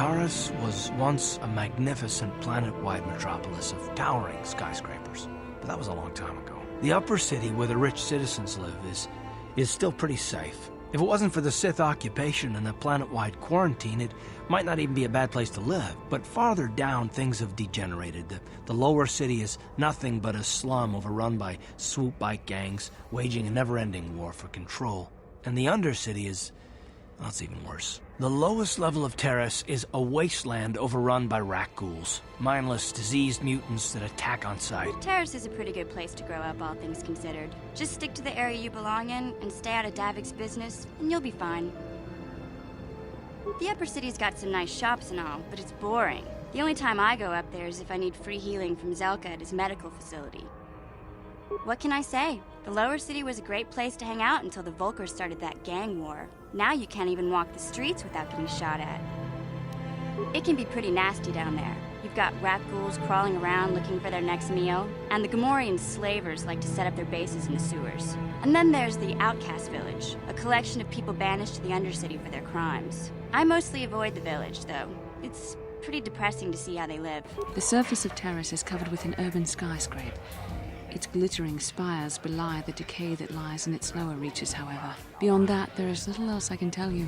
Taris was once a magnificent planet-wide metropolis of towering skyscrapers, but that was a long time ago. The upper city where the rich citizens live is still pretty safe. If it wasn't for the Sith occupation and the planet-wide quarantine, it might not even be a bad place to live. But farther down, things have degenerated. The lower city is nothing but a slum overrun by swoop bike gangs, waging a never-ending war for control. And the undercity is... well, it's even worse. The lowest level of Taris is a wasteland overrun by rat ghouls. Mindless, diseased mutants that attack on sight. Taris is a pretty good place to grow up, all things considered. Just stick to the area you belong in and stay out of Davik's business, and you'll be fine. The upper city's got some nice shops and all, but it's boring. The only time I go up there is if I need free healing from Zelka at his medical facility. What can I say? The lower city was a great place to hang out until the Vulkars started that gang war. Now you can't even walk the streets without getting shot at. It can be pretty nasty down there. You've got rat ghouls crawling around looking for their next meal, and the Gamorrean slavers like to set up their bases in the sewers. And then there's the Outcast Village, a collection of people banished to the Undercity for their crimes. I mostly avoid the village, though. It's pretty depressing to see how they live. The surface of Taris is covered with an urban skyscrape. Its glittering spires belie the decay that lies in its lower reaches, however. Beyond that, there is little else I can tell you.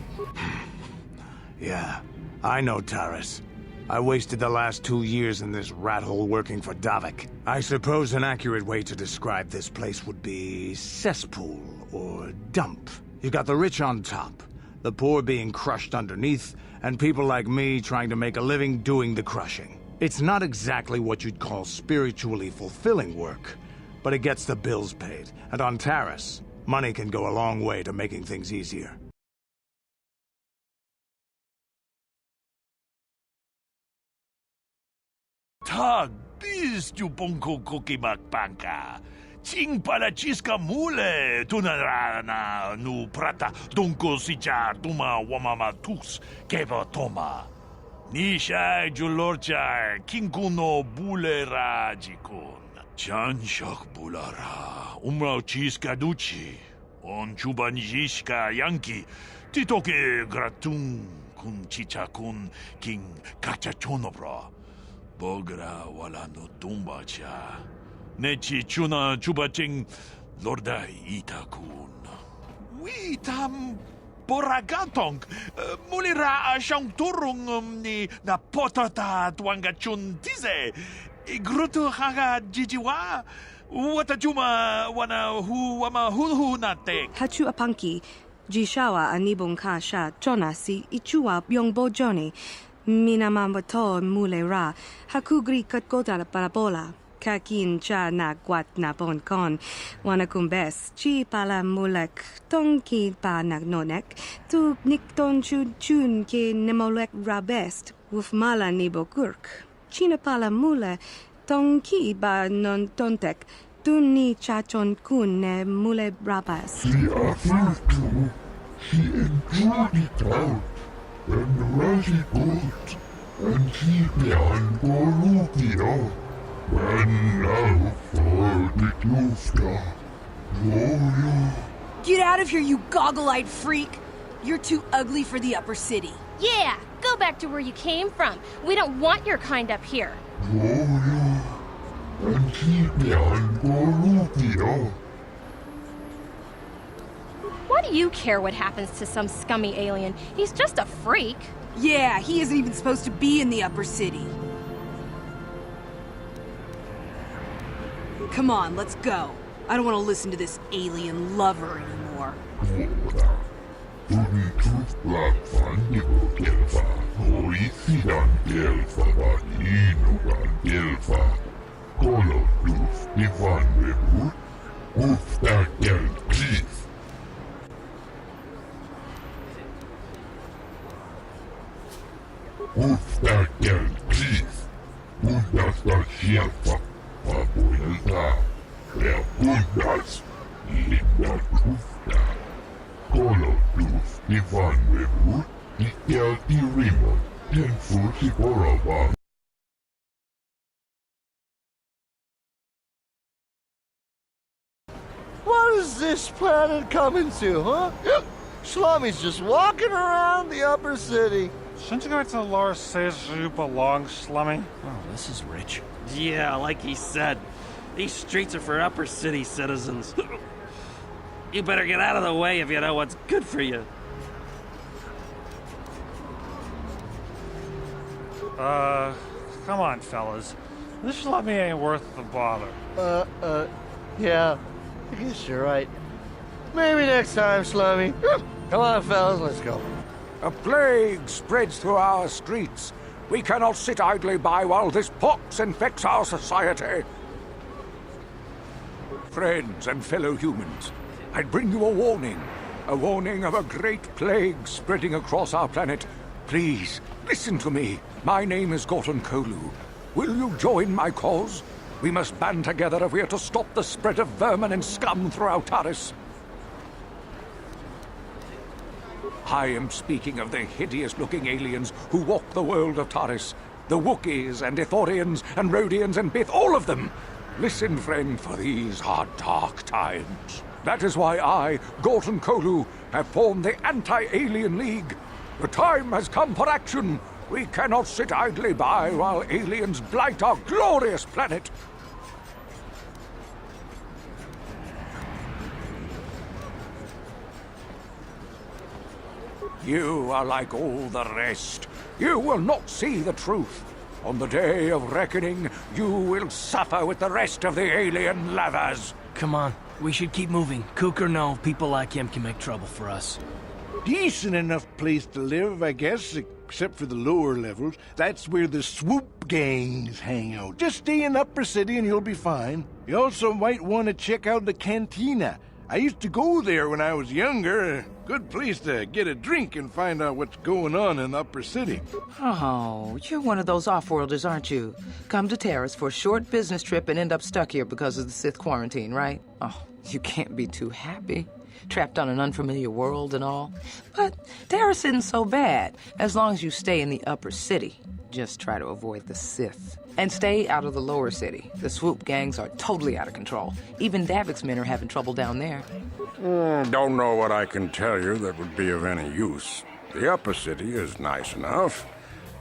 Yeah, I know Taris. I wasted the last 2 years in this rat hole working for Davik. I suppose an accurate way to describe this place would be cesspool or dump. You got the rich on top, the poor being crushed underneath, and people like me trying to make a living doing the crushing. It's not exactly what you'd call spiritually fulfilling work, but it gets the bills paid. And on Taris, money can go a long way to making things easier. Tag bis tu bonko koki makpanka. Ching para chiska mule tunarana nu prata donko sicha tuma wamama tus keva toma. Nisha julorcha kinkuno bulera jikun. Chanshak bulara umrao chiska duchi. On chubanjishka yanki titoke gratun kun chicha kun king kachachonobra. Bogra wala no tumba cha. Nechi chuna chubaching lorda itakun. We tam boragantong mulira ashang turung ni na potata tuangachun tize. Igrutu haga jijiwa. Watajuma wana hu wama hu nate. Hachu apanki jishawa anibong kasha chonasi ichua byongbo joni. Minamambato mule ra, hakugri katkota la parabola, kakin cha na guat na bon con, wanakumbes, chi pala mulek, tonki pa nagnonek, tu nikton chun ke nemolek rabest, wuf mala nibo gurk. China pala mule, tonki ba non tontek, tu ni chachon kun ne mule rabas. She after she enjoyed it out. And Rashi good, and keep me on Gorukio. And now for the Klufta. Get out of here, you goggle-eyed freak! You're too ugly for the upper city. Yeah, go back to where you came from. We don't want your kind up here. And keep me on Gorukio. Why do you care what happens to some scummy alien? He's just a freak. Yeah, he isn't even supposed to be in the upper city. Come on, let's go. I don't want to listen to this alien lover anymore. Ustakel Chief, Bundas da Sierpa, Papuelta, der Bundas, Linda Tufta, Kolotus, Ivan Webu, Ikel Tirimo, Tenfusi Borova. What is this planet coming to, huh? Slummy's just walking around the upper city. Shouldn't you go back to the lower cities where you belong, Slummy? Oh, this is rich. Yeah, like he said. These streets are for upper city citizens. You better get out of the way if you know what's good for you. Come on, fellas. This Slummy ain't worth the bother. Yeah. I guess you're right. Maybe next time, Slummy. Come on, fellas, let's go. A plague spreads through our streets. We cannot sit idly by while this pox infects our society. Friends and fellow humans, I bring you a warning of a great plague spreading across our planet. Please, listen to me. My name is Gorton Kolu. Will you join my cause? We must band together if we are to stop the spread of vermin and scum throughout Taris. I am speaking of the hideous-looking aliens who walk the world of Taris. The Wookiees and Ithorians and Rhodians and Bith, all of them. Listen, friend, for these are dark times. That is why I, Gorton Kolu, have formed the Anti-Alien League. The time has come for action. We cannot sit idly by while aliens blight our glorious planet. You are like all the rest. You will not see the truth. On the day of reckoning, you will suffer with the rest of the alien lovers. Come on, we should keep moving. Kook or no, people like him can make trouble for us. Decent enough place to live, I guess, except for the lower levels. That's where the swoop gangs hang out. Just stay in Upper City and you'll be fine. You also might want to check out the cantina. I used to go there when I was younger. A good place to get a drink and find out what's going on in the Upper City. Oh, you're one of those off-worlders, aren't you? Come to Taris for a short business trip and end up stuck here because of the Sith quarantine, right? Oh, you can't be too happy. Trapped on an unfamiliar world and all. But Taris isn't so bad, as long as you stay in the Upper City. Just try to avoid the Sith. And stay out of the lower city. The swoop gangs are totally out of control. Even Davik's men are having trouble down there. Don't know what I can tell you that would be of any use. The upper city is nice enough,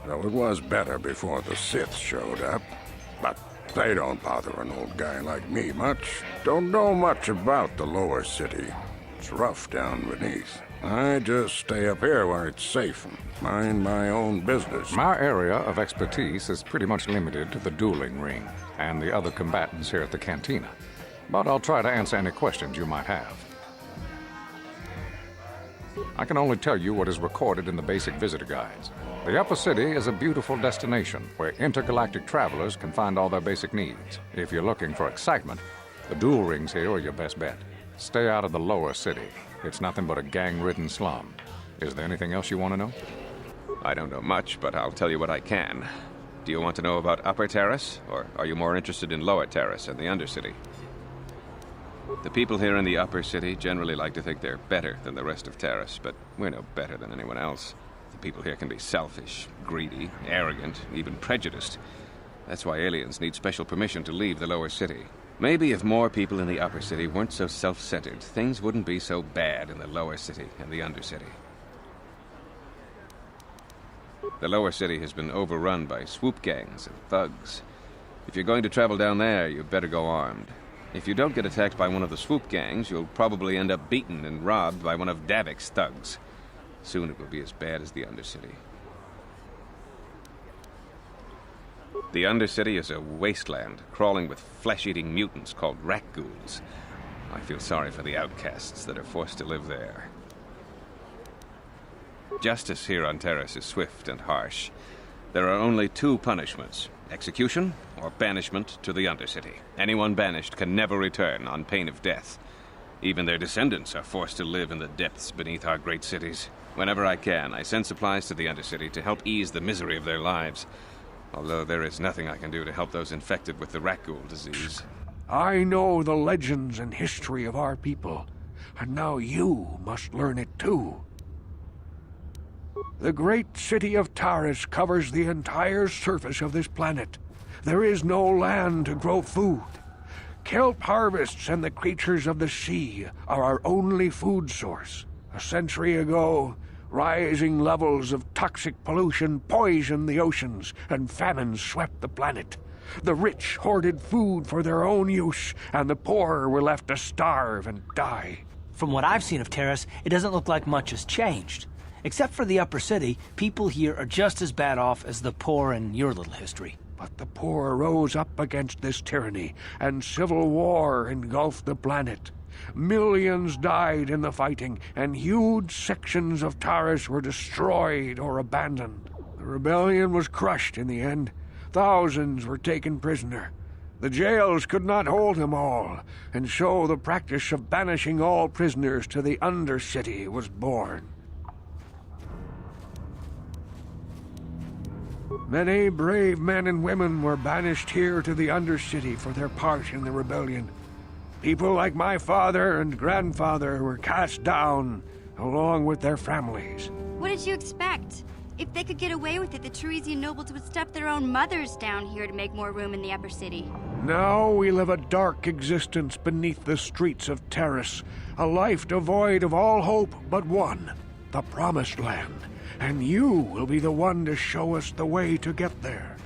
though it was better before the Sith showed up. But they don't bother an old guy like me much. Don't know much about the lower city. It's rough down beneath. I just stay up here where it's safe and mind my own business. My area of expertise is pretty much limited to the dueling ring and the other combatants here at the cantina. But I'll try to answer any questions you might have. I can only tell you what is recorded in the basic visitor guides. The Upper City is a beautiful destination where intergalactic travelers can find all their basic needs. If you're looking for excitement, the duel rings here are your best bet. Stay out of the lower city. It's nothing but a gang-ridden slum. Is there anything else you want to know? I don't know much, but I'll tell you what I can. Do you want to know about Upper Taris, or are you more interested in Lower Taris and the Undercity? The people here in the Upper City generally like to think they're better than the rest of Taris, but we're no better than anyone else. The people here can be selfish, greedy, arrogant, even prejudiced. That's why aliens need special permission to leave the Lower City. Maybe if more people in the Upper City weren't so self-centered, things wouldn't be so bad in the Lower City and the Undercity. The Lower City has been overrun by swoop gangs and thugs. If you're going to travel down there, you'd better go armed. If you don't get attacked by one of the swoop gangs, you'll probably end up beaten and robbed by one of Davik's thugs. Soon it will be as bad as the Undercity. The Undercity is a wasteland, crawling with flesh-eating mutants called rat ghouls. I feel sorry for the outcasts that are forced to live there. Justice here on Taris is swift and harsh. There are only two punishments: execution or banishment to the Undercity. Anyone banished can never return on pain of death. Even their descendants are forced to live in the depths beneath our great cities. Whenever I can, I send supplies to the Undercity to help ease the misery of their lives. Although there is nothing I can do to help those infected with the rat ghoul disease. I know the legends and history of our people, and now you must learn it too. The great city of Taris covers the entire surface of this planet. There is no land to grow food. Kelp harvests and the creatures of the sea are our only food source. A century ago, Rising levels of toxic pollution poisoned the oceans, and famine swept the planet. The rich hoarded food for their own use, and the poor were left to starve and die. From what I've seen of Taris, it doesn't look like much has changed. Except for the upper city, people here are just as bad off as the poor in your little history. But the poor rose up against this tyranny, and civil war engulfed the planet. Millions died in the fighting, and huge sections of Taris were destroyed or abandoned. The rebellion was crushed in the end. Thousands were taken prisoner. The jails could not hold them all, and so the practice of banishing all prisoners to the Undercity was born. Many brave men and women were banished here to the Undercity for their part in the rebellion. People like my father and grandfather were cast down, along with their families. What did you expect? If they could get away with it, the Tarisian nobles would step their own mothers down here to make more room in the upper city. Now we live a dark existence beneath the streets of Taris, a life devoid of all hope but one, the Promised Land. And you will be the one to show us the way to get there.